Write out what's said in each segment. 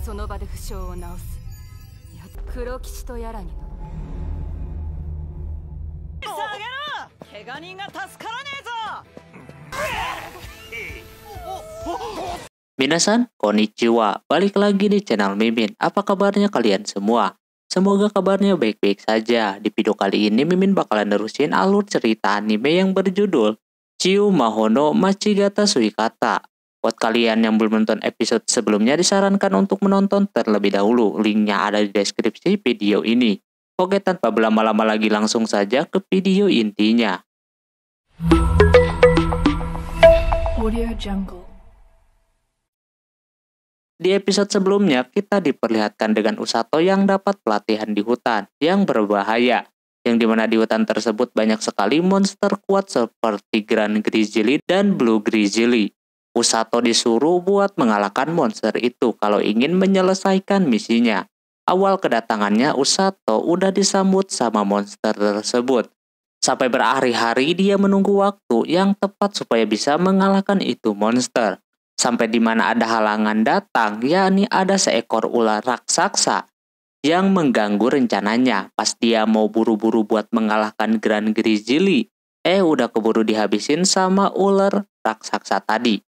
その場で負傷を治す。や黒騎士とやらにの。下げろ！怪我人が助からねえぞ！ Minasan, konnichiwa. Balik lagi di channel Mimin. Apa kabarnya kalian semua? Semoga kabarnya baik-baik saja. Di video kali ini Mimin bakalan nerusin alur cerita anime yang berjudul Chiu Mahono Machigata Suikata. Buat kalian yang belum nonton episode sebelumnya, disarankan untuk menonton terlebih dahulu. Linknya ada di deskripsi video ini. Oke, tanpa berlama-lama lagi langsung saja ke video intinya. Audio Jungle. Di episode sebelumnya, kita diperlihatkan dengan Usato yang dapat pelatihan di hutan yang berbahaya, yang dimana di hutan tersebut banyak sekali monster kuat seperti Grand Grizzly dan Blue Grizzly. Usato disuruh buat mengalahkan monster itu kalau ingin menyelesaikan misinya. Awal kedatangannya, Usato udah disambut sama monster tersebut. Sampai berhari-hari dia menunggu waktu yang tepat supaya bisa mengalahkan itu monster. Sampai di mana ada halangan datang, yakni ada seekor ular raksasa yang mengganggu rencananya. Pas dia mau buru-buru buat mengalahkan Grand Grizzly, udah keburu dihabisin sama ular raksasa tadi.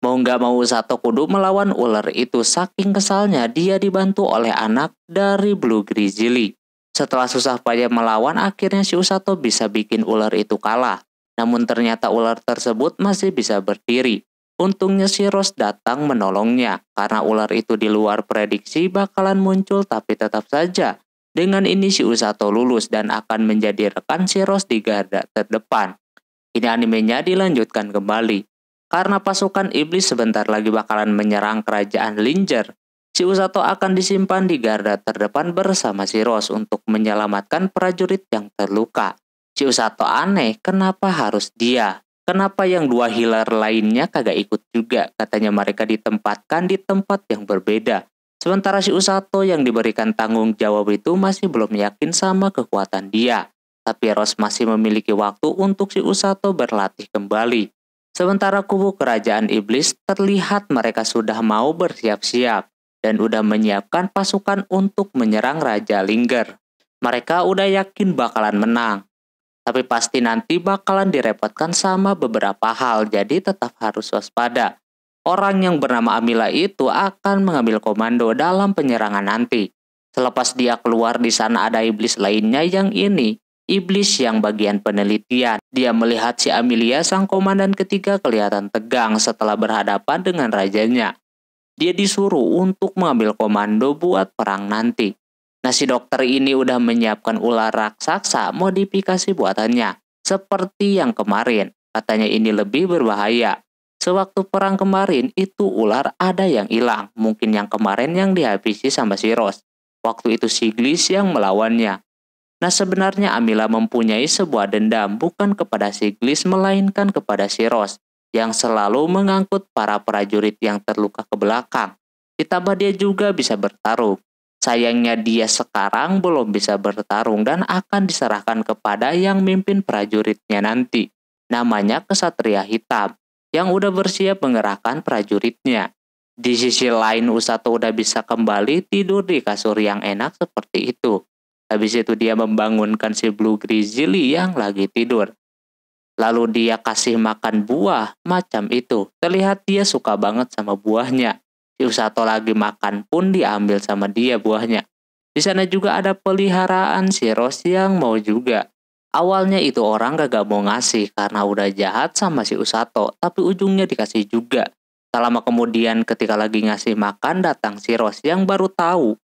Mau nggak mau Usato kudu melawan ular itu. Saking kesalnya dia dibantu oleh anak dari Blue Grizzly. Setelah susah payah melawan, akhirnya si Usato bisa bikin ular itu kalah. Namun ternyata ular tersebut masih bisa berdiri. Untungnya si Rose datang menolongnya, karena ular itu di luar prediksi bakalan muncul, tapi tetap saja. Dengan ini si Usato lulus dan akan menjadi rekan si Rose di garda terdepan. Ini animenya dilanjutkan kembali. Karena pasukan iblis sebentar lagi bakalan menyerang kerajaan Linger, si Usato akan disimpan di garda terdepan bersama si Rose untuk menyelamatkan prajurit yang terluka. Si Usato aneh, kenapa harus dia? Kenapa yang dua healer lainnya kagak ikut juga? Katanya mereka ditempatkan di tempat yang berbeda. Sementara si Usato yang diberikan tanggung jawab itu masih belum yakin sama kekuatan dia. Tapi Rose masih memiliki waktu untuk si Usato berlatih kembali. Sementara kubu kerajaan iblis terlihat mereka sudah mau bersiap-siap dan udah menyiapkan pasukan untuk menyerang Raja Linger. Mereka udah yakin bakalan menang. Tapi pasti nanti bakalan direpotkan sama beberapa hal, jadi tetap harus waspada. Orang yang bernama Amila itu akan mengambil komando dalam penyerangan nanti. Selepas dia keluar, di sana ada iblis lainnya yang ini, iblis yang bagian penelitian. Dia melihat si Amelia, sang komandan ketiga, kelihatan tegang setelah berhadapan dengan rajanya. Dia disuruh untuk mengambil komando buat perang nanti. Nah, si dokter ini udah menyiapkan ular raksasa modifikasi buatannya, seperti yang kemarin. Katanya ini lebih berbahaya. Sewaktu perang kemarin, itu ular ada yang hilang. Mungkin yang kemarin yang dihabisi sama si Rose. Waktu itu si Gliss yang melawannya. Nah, sebenarnya Amila mempunyai sebuah dendam bukan kepada si Gliss, melainkan kepada si Rose, yang selalu mengangkut para prajurit yang terluka ke belakang. Ditambah dia juga bisa bertarung. Sayangnya dia sekarang belum bisa bertarung dan akan diserahkan kepada yang mimpin prajuritnya nanti. Namanya Kesatria Hitam, yang udah bersiap mengerahkan prajuritnya. Di sisi lain, Usato udah bisa kembali tidur di kasur yang enak seperti itu. Habis itu dia membangunkan si Blue Grizzly yang lagi tidur. Lalu dia kasih makan buah macam itu. Terlihat dia suka banget sama buahnya. Si Usato lagi makan pun diambil sama dia buahnya. Di sana juga ada peliharaan si Rose yang mau juga. Awalnya itu orang gak mau ngasih karena udah jahat sama si Usato, tapi ujungnya dikasih juga. Tak lama kemudian ketika lagi ngasih makan, datang si Rose yang baru tahu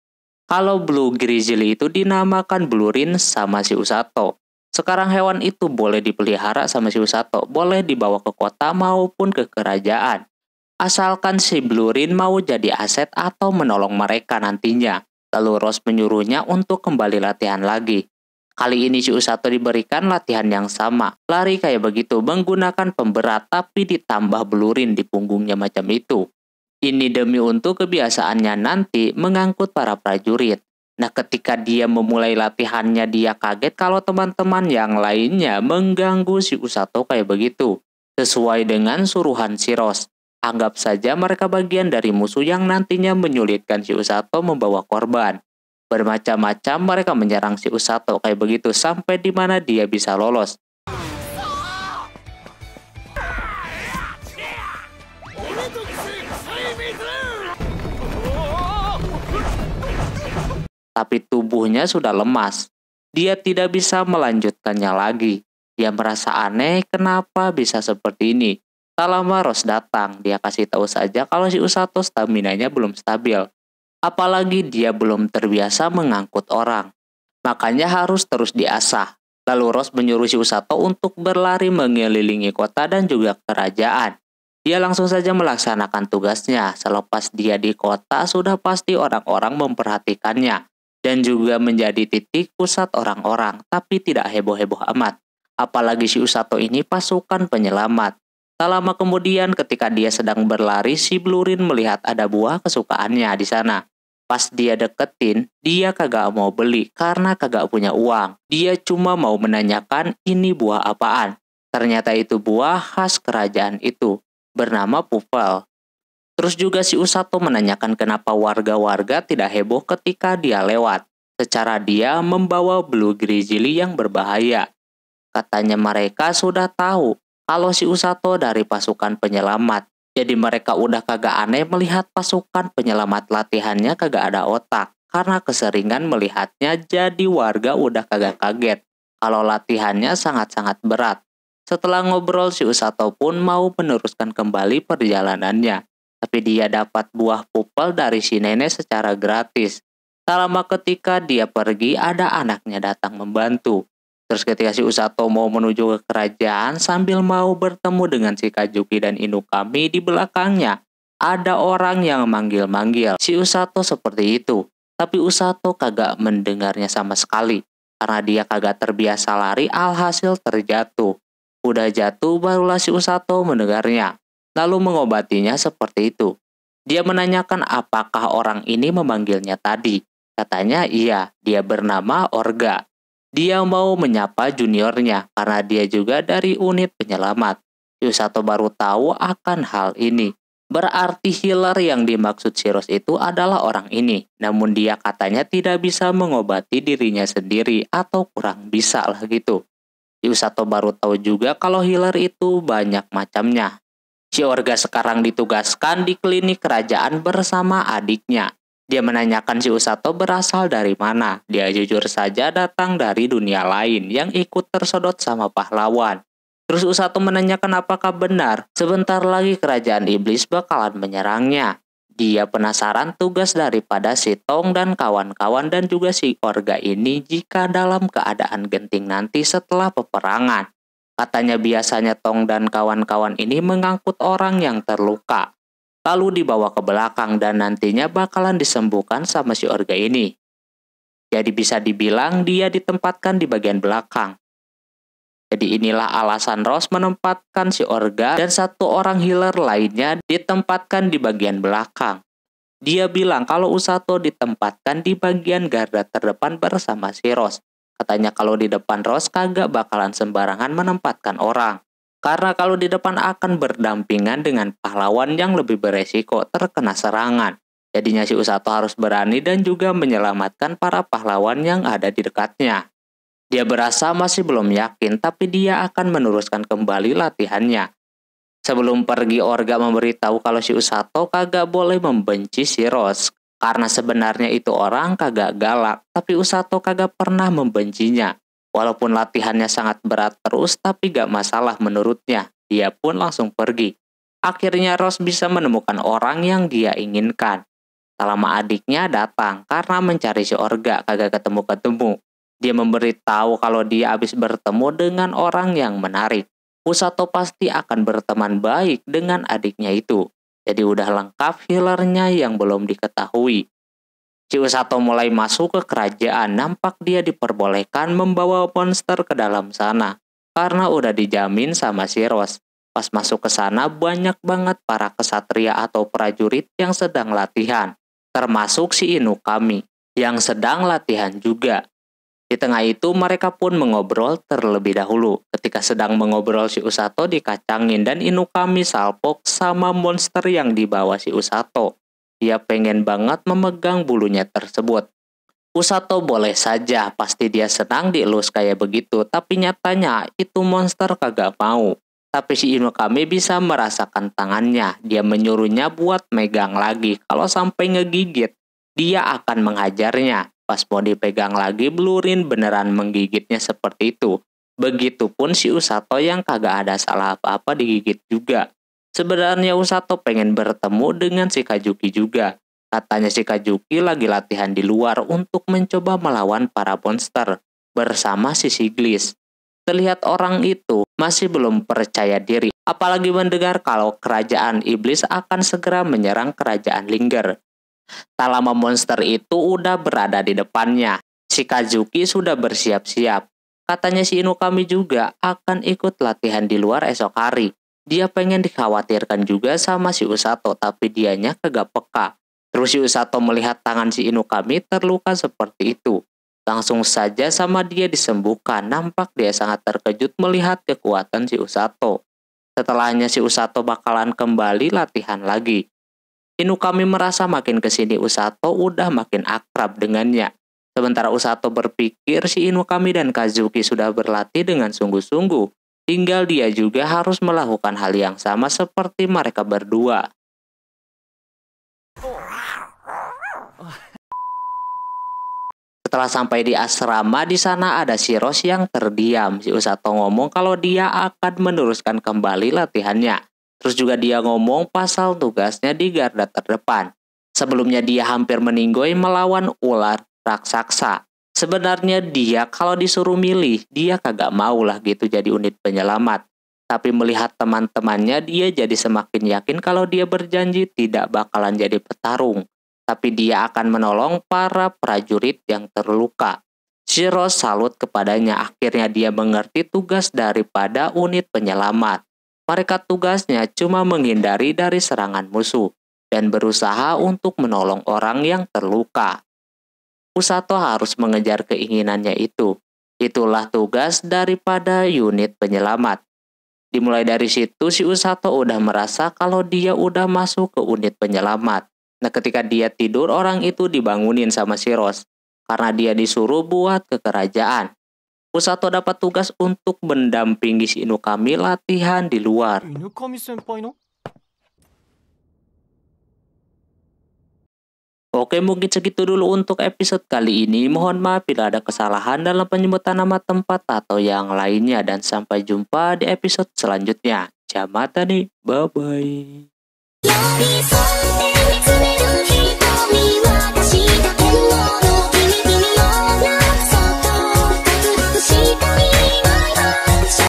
kalau Blue Grizzly itu dinamakan Blurin sama si Usato. Sekarang hewan itu boleh dipelihara sama si Usato, boleh dibawa ke kota maupun ke kerajaan. Asalkan si Blurin mau jadi aset atau menolong mereka nantinya. Lalu Rose menyuruhnya untuk kembali latihan lagi. Kali ini si Usato diberikan latihan yang sama. Lari kayak begitu, menggunakan pemberat tapi ditambah Blurin di punggungnya macam itu. Ini demi untuk kebiasaannya nanti mengangkut para prajurit. Nah, ketika dia memulai latihannya, dia kaget kalau teman-teman yang lainnya mengganggu si Usato kayak begitu. Sesuai dengan suruhan si Rose. Anggap saja mereka bagian dari musuh yang nantinya menyulitkan si Usato membawa korban. Bermacam-macam mereka menyerang si Usato kayak begitu sampai di mana dia bisa lolos. Tapi tubuhnya sudah lemas. Dia tidak bisa melanjutkannya lagi. Dia merasa aneh kenapa bisa seperti ini. Tak lama Rose datang. Dia kasih tahu saja kalau si Usato staminanya belum stabil. Apalagi dia belum terbiasa mengangkut orang. Makanya harus terus diasah. Lalu Rose menyuruh si Usato untuk berlari mengelilingi kota dan juga kerajaan. Dia langsung saja melaksanakan tugasnya. Selepas dia di kota, sudah pasti orang-orang memperhatikannya. Dan juga menjadi titik pusat orang-orang, tapi tidak heboh-heboh amat. Apalagi si Usato ini pasukan penyelamat. Tak lama kemudian ketika dia sedang berlari, si Blurin melihat ada buah kesukaannya di sana. Pas dia deketin, dia kagak mau beli karena kagak punya uang. Dia cuma mau menanyakan ini buah apaan. Ternyata itu buah khas kerajaan itu, bernama Pufel. Terus juga si Usato menanyakan kenapa warga-warga tidak heboh ketika dia lewat. Secara dia membawa Blue Grizzly yang berbahaya. Katanya mereka sudah tahu kalau si Usato dari pasukan penyelamat. Jadi mereka udah kagak aneh melihat pasukan penyelamat latihannya kagak ada otak. Karena keseringan melihatnya jadi warga udah kagak kaget kalau latihannya sangat-sangat berat. Setelah ngobrol si Usato pun mau meneruskan kembali perjalanannya. Tapi dia dapat buah pupel dari si nenek secara gratis. Tak lama ketika dia pergi, ada anaknya datang membantu. Terus ketika si Usato mau menuju ke kerajaan sambil mau bertemu dengan si Kajuki dan Inukami di belakangnya, ada orang yang manggil-manggil si Usato seperti itu. Tapi Usato kagak mendengarnya sama sekali. Karena dia kagak terbiasa lari, alhasil terjatuh. Udah jatuh barulah si Usato mendengarnya. Lalu mengobatinya seperti itu. Dia menanyakan apakah orang ini memanggilnya tadi. Katanya iya, dia bernama Orga. Dia mau menyapa juniornya karena dia juga dari unit penyelamat. Usato baru tahu akan hal ini. Berarti healer yang dimaksud Shiros itu adalah orang ini. Namun dia katanya tidak bisa mengobati dirinya sendiri atau kurang bisa lah gitu. Usato baru tahu juga kalau healer itu banyak macamnya. Si Orga sekarang ditugaskan di klinik kerajaan bersama adiknya. Dia menanyakan si Usato berasal dari mana. Dia jujur saja datang dari dunia lain yang ikut tersodot sama pahlawan. Terus Usato menanyakan apakah benar sebentar lagi kerajaan iblis bakalan menyerangnya. Dia penasaran tugas daripada si Tong dan kawan-kawan dan juga si Orga ini jika dalam keadaan genting nanti setelah peperangan. Katanya biasanya Tong dan kawan-kawan ini mengangkut orang yang terluka. Lalu dibawa ke belakang dan nantinya bakalan disembuhkan sama si Orga ini. Jadi bisa dibilang dia ditempatkan di bagian belakang. Jadi inilah alasan Rose menempatkan si Orga dan satu orang healer lainnya ditempatkan di bagian belakang. Dia bilang kalau Usato ditempatkan di bagian garda terdepan bersama si Rose. Katanya kalau di depan Rose kagak bakalan sembarangan menempatkan orang. Karena kalau di depan akan berdampingan dengan pahlawan yang lebih beresiko terkena serangan. Jadinya si Usato harus berani dan juga menyelamatkan para pahlawan yang ada di dekatnya. Dia berasa masih belum yakin tapi dia akan meneruskan kembali latihannya. Sebelum pergi Orga memberitahu kalau si Usato kagak boleh membenci si Rose. Karena sebenarnya itu orang kagak galak, tapi Usato kagak pernah membencinya. Walaupun latihannya sangat berat terus, tapi gak masalah menurutnya. Dia pun langsung pergi. Akhirnya Rose bisa menemukan orang yang dia inginkan. Tak lama adiknya datang karena mencari si Orga kagak ketemu-ketemu. Dia memberitahu kalau dia habis bertemu dengan orang yang menarik. Usato pasti akan berteman baik dengan adiknya itu. Jadi udah lengkap healernya yang belum diketahui. Si Usato mulai masuk ke kerajaan, nampak dia diperbolehkan membawa monster ke dalam sana. Karena udah dijamin sama si Rose. Pas masuk ke sana banyak banget para kesatria atau prajurit yang sedang latihan. Termasuk si Inukami, yang sedang latihan juga. Di tengah itu mereka pun mengobrol terlebih dahulu. Ketika sedang mengobrol, si Usato dikacangin dan Inukami salpok sama monster yang dibawa si Usato. Dia pengen banget memegang bulunya tersebut. Usato boleh saja, pasti dia senang dielus kayak begitu, tapi nyatanya itu monster kagak mau. Tapi si Inukami bisa merasakan tangannya. Dia menyuruhnya buat megang lagi. Kalau sampai ngegigit, dia akan menghajarnya. Pas mau dipegang lagi, Blurin beneran menggigitnya seperti itu. Begitupun si Usato yang kagak ada salah apa-apa digigit juga. Sebenarnya Usato pengen bertemu dengan si Kajuki juga. Katanya si Kajuki lagi latihan di luar untuk mencoba melawan para monster bersama si Siglis. Terlihat orang itu masih belum percaya diri, apalagi mendengar kalau kerajaan iblis akan segera menyerang kerajaan Linger. Tak lama monster itu udah berada di depannya. Si Kazuki sudah bersiap-siap. Katanya si Inukami juga akan ikut latihan di luar esok hari. Dia pengen dikhawatirkan juga sama si Usato, tapi dianya kagak peka. Terus si Usato melihat tangan si Inukami terluka seperti itu. Langsung saja sama dia disembuhkan. Nampak dia sangat terkejut melihat kekuatan si Usato. Setelahnya si Usato bakalan kembali latihan lagi. Inukami merasa makin kesini Usato udah makin akrab dengannya. Sementara Usato berpikir si Inukami dan Kazuki sudah berlatih dengan sungguh-sungguh. Tinggal dia juga harus melakukan hal yang sama seperti mereka berdua. Setelah sampai di asrama, di sana ada si Rose yang terdiam. Si Usato ngomong kalau dia akan meneruskan kembali latihannya. Terus juga dia ngomong pasal tugasnya di garda terdepan. Sebelumnya dia hampir meninggoy melawan ular raksasa. Sebenarnya dia kalau disuruh milih, dia kagak mau lah gitu jadi unit penyelamat. Tapi melihat teman-temannya, dia jadi semakin yakin kalau dia berjanji tidak bakalan jadi petarung. Tapi dia akan menolong para prajurit yang terluka. Shiro salut kepadanya, akhirnya dia mengerti tugas daripada unit penyelamat. Mereka tugasnya cuma menghindari dari serangan musuh dan berusaha untuk menolong orang yang terluka. Usato harus mengejar keinginannya itu. Itulah tugas daripada unit penyelamat. Dimulai dari situ si Usato udah merasa kalau dia udah masuk ke unit penyelamat. Nah, ketika dia tidur, orang itu dibangunin sama si Rose karena dia disuruh buat ke kerajaan. Usato dapat tugas untuk mendampingi si Inukami latihan di luar. Oke, mungkin segitu dulu untuk episode kali ini. Mohon maaf bila ada kesalahan dalam penyebutan nama tempat atau yang lainnya. Dan sampai jumpa di episode selanjutnya. Jamatani, bye-bye.